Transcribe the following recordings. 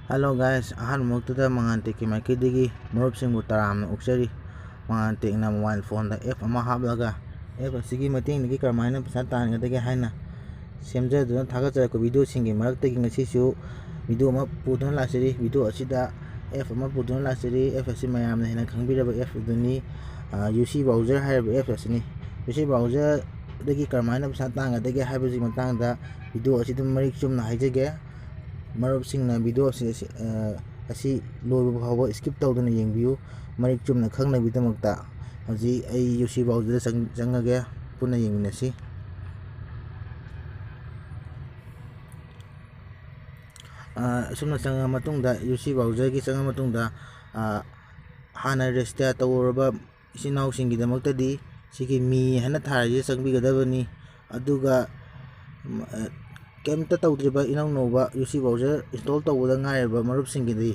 Hello guys, ahanmuktada Mangantek maikidigi marupsingbu taramna uksari. Mangantekna mobile phone da app ama haplaga app asigi matingdagi karmaina paisa tangadagi haina semjaduna thagajarako video singi maraktagi ngasisu video ama puduna lasiri. Video asida app ama puduna lasiri. App asi mayamna hena khangbiraba app duni UC browser hairaba app asini. UC browser dagi karmaina paisa tangadagi haibasi matangda video asida marik chumna haijage. Marupsingna video asi loiba fawa skip tawduna yengbiyu marik chumna khangnabidamagta haji ai UC browser changage puna yengminasi. Sumna changa matungda UC browser gi changa matungda hana register tawraba isinau singidamaktadi sigi mi hana tharaji changbigadabani aduga kemta tawdriba inau noba UC browser install tawbada ngairba marupsingidi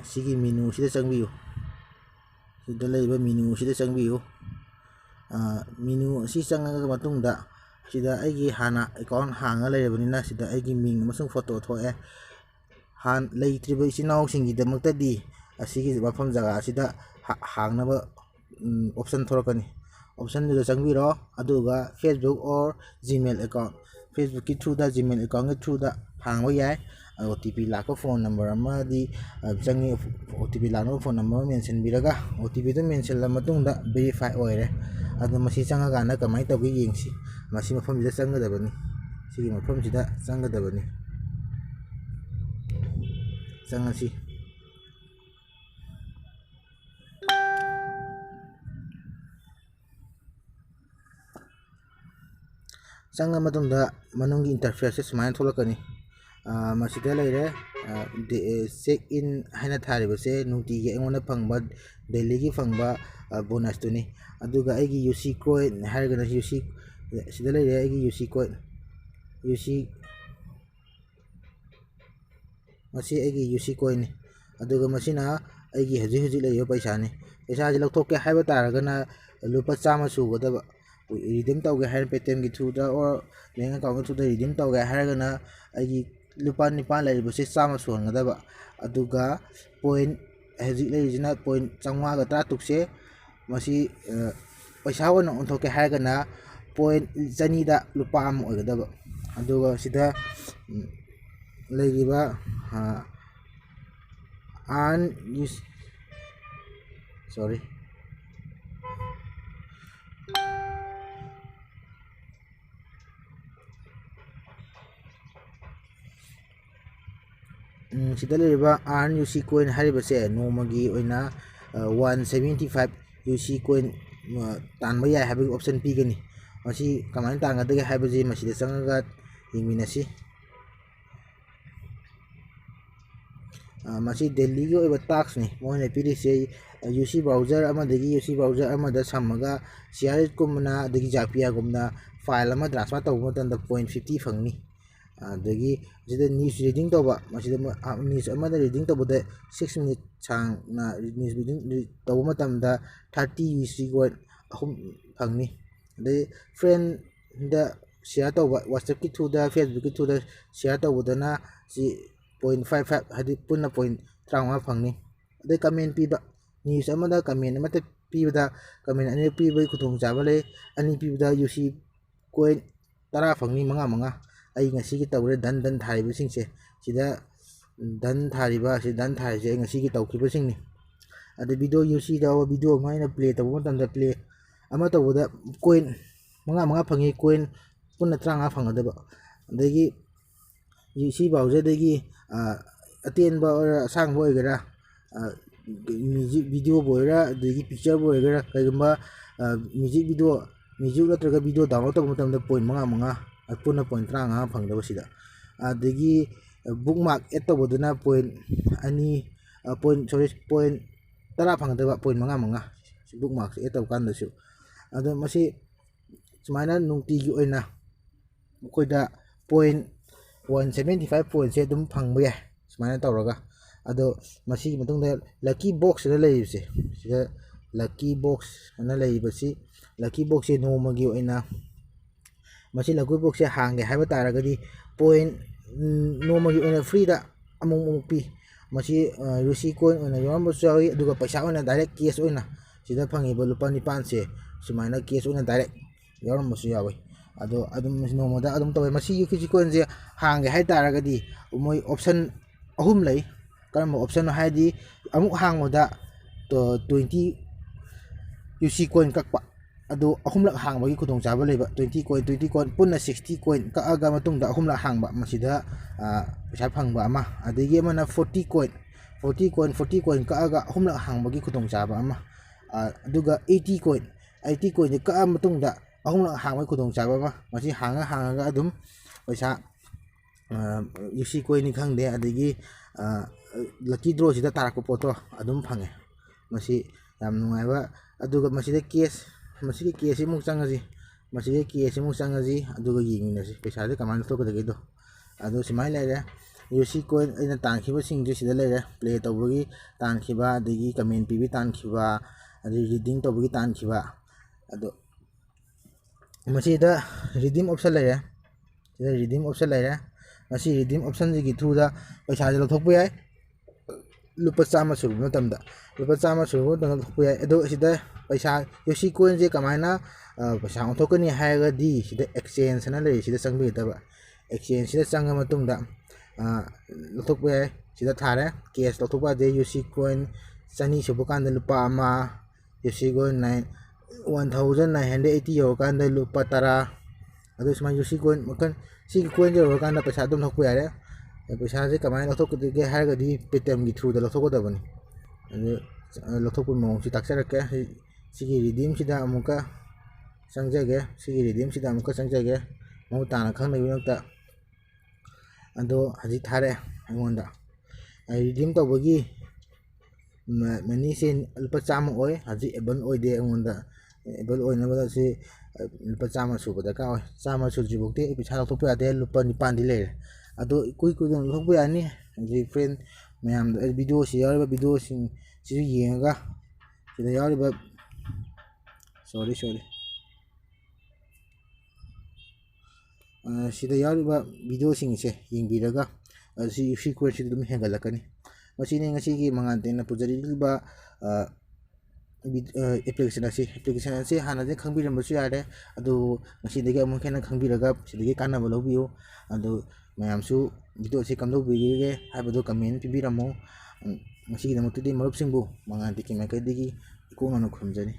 sigi menu sida changbiyu. Sida leiba menu sida changbiyu. Menu si changaga matungda sida aigi hana account hanga leirebanina sida aigi ming amasung photo thoe han leitriba isinau singidamaktadi asigi mafam jaga sida hangnaba option thorakani. Option duda changbiro aduga Facebook or Gmail account. Facebook ki through da Gmail account ki through da hangba yai. OTP lakpa phone number amadi changi OTP lakpa phone number mention biraga OTP to mention la matungda verify oire adu masi changaga na kamai tawgi yengsi masi mafam sida changadabani sigi mafam sida changadabani changasi. Changa matungda manungi interface sumaina tholakani masida leire check in haina tharibase nungtigi aingona phangba daily gi phangba bonus tuni aduga aigi UC coin hairgana UC sida leire aigi UC coin masi aigi UC coin aduga masina aigi hujik leiyo paisa ni paisa ji lauthokke haiba taragana lupa 100 sugadaba redeem tawge hair Paytm gi through da or bank account through da redeem tawge hairgana aigi lupa 9 leiribase 100 suhangadaba aduga point hujik leirina point 513 tukse masi paisa wana onthokke hairgana point 200 da lupa am oigadaba aduga sida leiriba an use sorry sida leiriba earn UC coin haribase nomagi oina 175 UC coin tanba yai habagi option pigani masi kamaina tangadage habaji masida changaga yengminasi. Masi daily gi oiba task ni moina pirise UC browser amadagi UC browser amada samaga CRS kumna adagi Zapier gumna file ama transfer tawba matanda point 50 phangni adagi sida news reading tawba masida news amada reading tawbada 6 minute chang na news reading tawba matamda 30 UC coin ahum phangni adai friend da share tawba WhatsApp ki through da Facebook ki through da share tawbadana si 0.55 hadi punna point 35 phangni adai comment piba news amada comment amata pibada comment ani pibai kuthong chaba le ani pibada UC coin 10 phangni manga ai ngasi gi tawre dan thariba singse sida dan thariba si dan tharise ngasi gi tawkhiba singni ade video UC da video maina play tawba matamda play ama tawda coin manga phangi coin punna 35 phangadaba adagi UC browser dagi atenba or asangba oigara music video boira adagi picture boigara kaigamba music natraga video download tawba matamda point manga punna point 35 phangdaba sida adagi bookmark add tawbaduna point 10 phangdaba point manga bookmark add tawkandasu ado masi sumaina nungtigi oina koida point 175 point se dum phangba yai sumaina tawraga ado masi matungda lucky box da leibse sida lucky box ana leibasi lucky box se nomagi oina masi lucky box se hange haiba taragadi point nomagi oina free da among pi ꯃꯁꯤ ꯔꯨꯁꯤ coin ꯑꯣꯏꯅ ꯌꯥꯎꯔꯝꯕꯁꯨ ꯌꯥꯎꯏ ꯑꯗꯨꯒ ꯄꯩꯁꯥ ꯑꯣꯏꯅ direct case ꯑꯣꯏꯅ ꯁꯤꯗ ꯐꯪꯉꯤꯕ ꯂꯨꯄꯥ 9ꯁꯦ ꯁꯨꯃꯥꯏꯅ ꯀꯦꯁ ꯑꯣꯏꯅ ꯗꯥꯏꯔꯦꯛ ꯌꯥꯎꯔꯝꯕꯁꯨ ꯌꯥꯎꯏ ꯑꯗꯣ ꯑꯗꯨꯝ ꯅꯣꯡꯃꯗ ꯑꯗꯨꯝ ꯇꯧꯋꯦ ꯃꯁꯤ ꯌꯨꯁꯤ ꯀꯣꯏꯟꯁꯦ ꯍꯥꯡꯒꯦ ꯍꯥꯏꯇꯥꯔꯒꯗꯤ ꯃꯣꯏ ꯑꯣꯞꯁꯟ ꯑꯍꯨꯝ ꯂꯩ ꯀꯔꯝꯕ ꯑꯣꯞꯁꯟ ꯍꯥꯏꯗꯤ ꯑꯃꯨꯛ ꯍꯥꯡꯕꯗ 20 ꯌꯨꯁꯤ ꯀꯣꯏꯟ ꯀꯛꯄ ꯑꯗꯣ ꯑꯍꯨꯝꯂꯛ ꯍꯥꯡꯕꯒꯤ ꯈꯨꯗꯣꯡꯆꯥꯕ ꯂꯩꯕ 20 ꯀꯣꯏꯟ ꯄꯨꯟꯅ 60 ꯀꯣꯏꯟ ꯀꯛꯑꯒ ꯃꯇꯨꯡꯗ ꯑꯍꯨꯝꯂꯛ ꯍꯥꯡꯕ ꯃꯁꯤꯗ ꯄꯩꯁꯥ ꯐꯪꯕ ꯑꯃ ꯑꯗꯒꯤ ꯑꯃꯅ 40 ꯀꯣꯏꯟ ꯀꯛꯑꯒ ꯑꯍꯨꯝꯂꯛ ꯍꯥꯡꯕꯒꯤ ꯈꯨꯗꯣꯡꯆꯥꯕ ꯑꯃ ꯑꯗꯨꯒ 80 ꯀꯣꯏꯟꯁꯦ ꯀꯛꯑ ꯃꯇꯨꯡꯗ ꯑꯍꯨꯝꯂꯛ ꯍꯥꯡꯕꯒꯤ ꯈꯨꯗꯣꯡꯆꯥꯕ ꯑꯃ ꯃꯁꯤ ꯍꯥꯡꯉꯒ ꯑꯗꯨꯝ ꯄꯩꯁꯥ ꯌꯨꯁꯤ ꯀꯣꯏꯟꯅꯤ ꯈꯪꯗꯦ ꯑꯗꯒꯤ ꯂꯛꯀꯤ ꯗ꯭ꯔꯣꯁꯤꯗ ꯇꯥꯔꯛꯄ ꯄꯣꯠꯇꯣ ꯑꯗꯨꯝ ꯐꯪꯉꯦ ꯃꯁꯤ ꯌꯥꯝ ꯅꯨꯡꯉꯥꯏꯕ ꯑꯗꯨꯒ ꯃꯁꯤꯒꯤ ꯀꯦꯁꯁꯤ ꯑꯃꯨꯛ ꯆꯪꯉꯁꯤ ꯑꯗꯨꯒ ꯌꯦꯡꯃꯤꯟꯅꯁꯤ ꯄꯩꯁꯥꯁꯦ ꯀꯃꯥꯏꯅ ꯂꯧꯊꯣꯛꯀꯗꯒꯦꯗꯣ ꯑꯗꯣ ꯁꯨꯃꯥꯏꯅ ꯂꯩꯔꯦ ꯌꯨꯁꯤ ꯀꯣꯏꯟ ꯑꯩꯅ ꯇꯥꯟꯈꯤꯕꯁꯤꯡꯁꯦ ꯁꯤꯗ ꯂꯩꯔꯦ ꯄ꯭ꯂꯦ ꯇꯧꯕꯒꯤ ꯇꯥꯟꯈꯤꯕ ꯑꯗꯒꯤ ꯀꯃꯦꯟ ꯄꯤꯕꯤ ꯇꯥꯟꯈꯤꯕ ꯑꯗꯒꯤ ꯔꯤꯗꯤꯡ ꯇꯧꯕꯒꯤ ꯇꯥꯟꯈꯤꯕ ꯑꯗꯣ ꯃꯁꯤꯗ ꯔꯤꯗꯤꯝ ꯑꯣꯞꯁꯟ ꯂꯩꯔꯦ ꯃꯁꯤ ꯔꯤꯗꯤꯝ ꯑꯣꯞꯁꯟꯁꯤꯒꯤ ꯊ꯭ꯔꯨꯗ ꯄꯩꯁꯥꯁꯦ ꯂꯧꯊꯣꯛꯄ ꯌꯥꯏ ꯂꯨꯄꯥ 100 ꯁꯨꯔꯕ ꯃꯇꯝꯗ ꯂꯧꯊꯣꯛꯄ ꯌꯥꯏ ꯑꯗꯣ ꯁꯤꯗ ꯄꯩꯁꯥ ꯌꯨꯁꯤ ꯀꯣꯏꯟꯁꯦ ꯀꯃꯥꯏꯅ ꯄꯩꯁꯥ ꯑꯣꯟꯊꯣꯛꯀꯅꯤ ꯍꯥꯏꯔꯒꯗꯤ ꯁꯤꯗ ꯑꯦꯛꯁꯆꯦꯟꯖ ꯑꯅ ꯂꯩꯔꯤ ꯁꯤꯗ ꯆꯪꯕꯤꯒꯗꯕ ꯑꯦꯛꯁꯆꯦꯟꯖꯁꯤꯗ ꯆꯪꯉ ꯃꯇꯨꯡꯗ ꯂꯧꯊꯣꯛꯄ ꯌꯥꯏ ꯁꯤꯗ ꯊꯥꯔꯦ ꯀꯦꯁ ꯂꯧꯊꯣꯛꯄ ꯌꯥꯗꯦ ꯌꯨꯁꯤ ꯀꯣꯏꯟ 200 ꯁꯨꯕ ꯀꯥꯟꯗ ꯂꯨꯄꯥ 1 ꯌꯨꯁꯤ ꯀꯣꯏꯟ 1980 ꯌꯧꯔꯀꯥꯟꯗ ꯂꯨꯄꯥ 10 ꯑꯗꯨ ꯁꯨꯃꯥꯏꯅ ꯌꯨꯁꯤ ꯀꯣꯏꯟ ꯃꯈꯜ ꯁꯤꯒꯤ ꯀꯣꯏꯟ ꯌꯧꯔꯀꯥꯟꯗ ꯄꯩꯁꯥ ꯑꯗꯨꯝ ꯂꯧꯊꯣꯛꯄ ꯌꯥꯔꯦ ꯄꯩꯁꯥꯁꯦ ꯀꯃꯥꯏꯅ ꯂꯧꯊꯣꯛꯀꯗꯒꯦ ꯍꯥꯏꯔꯒꯗꯤ ꯄꯦꯇꯤꯑꯦꯝꯒꯤ ꯊ꯭ꯔꯨꯗ ꯂꯧꯊꯣꯛꯀꯗꯕꯅꯤ ꯑꯗꯨ ꯂꯧꯊꯣꯛꯄ ꯃꯑꯣꯡꯁꯤ ꯇꯥꯛꯆꯔꯛꯀꯦ ꯁꯤꯒꯤ ꯔꯤꯗꯤꯝꯁꯤꯗ ꯑꯃꯨꯛꯀ ꯆꯪꯖꯒꯦ ꯃꯃꯨꯠ ꯇꯥꯅ ꯈꯪꯅꯕꯒꯤꯗꯃꯛꯇ ꯑꯗꯣ ꯍꯧꯖꯤꯛ ꯊꯥꯔꯛꯑꯦ ꯑꯩꯉꯣꯟꯗ ꯔꯤꯗꯤꯝ ꯇꯧꯕꯒꯤ ꯃꯅꯤꯁꯦ ꯂꯨꯄꯥ 100 ꯑꯣꯏ ꯍꯧꯖꯤꯛ ꯑꯦꯕꯜ ꯑꯣꯏꯗꯦ ꯑꯩꯉꯣꯟꯗ ꯑꯦꯕꯜ ꯑꯣꯏꯅꯕꯗ ꯁꯤ ꯂꯨꯄꯥ 100 ꯁꯨꯕ ꯗꯔꯀꯥꯔ ꯑꯣꯏ 100 ꯁꯨꯗ꯭ꯔꯤꯐꯥꯎꯗꯤ ꯑꯩ ꯄꯩꯁꯥ ꯂꯧꯊꯣꯛꯄ ꯌꯥꯗꯦ ꯂꯨꯄꯥ 9ꯗꯤ ꯂꯩꯔꯦ ꯑꯗꯣ ꯏꯀꯨꯏ ꯀꯨꯏꯗꯅ ꯂꯧꯊꯣꯛꯄ ꯌꯥꯅꯤ ꯍꯧꯖꯤꯛ ꯐ꯭ꯔꯦꯟ ꯃꯌꯥꯝꯗ ꯚꯤꯗꯤꯑꯣꯁꯤ ꯌꯥꯎꯔꯤꯕ ꯚꯤꯗꯤꯑꯣꯁꯤꯡꯁꯤꯁꯨ ꯌꯦꯡꯉꯒ ꯁꯤꯗ ꯌꯥꯎꯔꯤꯕ ꯁꯤꯗ ꯌꯥꯎꯔꯤꯕ ꯚꯤꯗꯤꯑꯣꯁꯤꯡꯁꯦ ꯌꯦꯡꯕꯤꯔꯒ ꯁꯤ ꯌꯨꯁꯤ ꯀꯣꯏꯟꯁꯤꯗ ꯑꯗꯨꯝ ꯍꯦꯟꯒꯠꯂꯛꯀꯅꯤ ꯃꯁꯤꯅꯤ ꯉꯁꯤꯒꯤ ꯃꯉꯥꯜ ꯇꯦꯡꯅ ꯄꯨꯖꯔꯛꯂꯤꯕ ꯑꯦꯄ꯭ꯂꯤꯀꯦꯁꯟ ꯑꯁꯤ ꯍꯥꯟꯅꯗꯤ ꯈꯪꯕꯤꯔꯝꯕꯁꯨ ꯌꯥꯔꯦ ꯑꯗꯨ ꯉꯁꯤꯗꯒꯤ ꯑꯃꯨꯛ ꯍꯦꯟꯅ ꯈꯪꯕꯤꯔꯒ ꯁꯤꯗꯒꯤ ꯀꯥꯟꯅꯕ ꯂꯧꯕꯤꯌꯨ ꯑꯗꯨ ꯃꯌꯥꯝꯁꯨ ꯚꯤꯗꯤꯑꯣ ꯑꯁꯤ ꯀꯝꯗꯧꯕꯤꯒꯦ ꯍꯥꯏꯕꯗꯨ ꯀꯃꯦꯟ ꯄꯤꯕꯤꯔꯝꯃꯨ ꯉꯁꯤꯒꯤꯗꯃꯛꯇꯗꯤ ꯃꯔꯨꯞꯁꯤꯡꯕꯨ ꯃꯉꯥꯜ ꯇꯦꯛꯀꯤ ꯃꯥꯏꯀꯩꯗꯒꯤ ꯏꯀꯣꯛꯅꯅ ꯈꯨꯔꯨꯝꯖꯔꯤ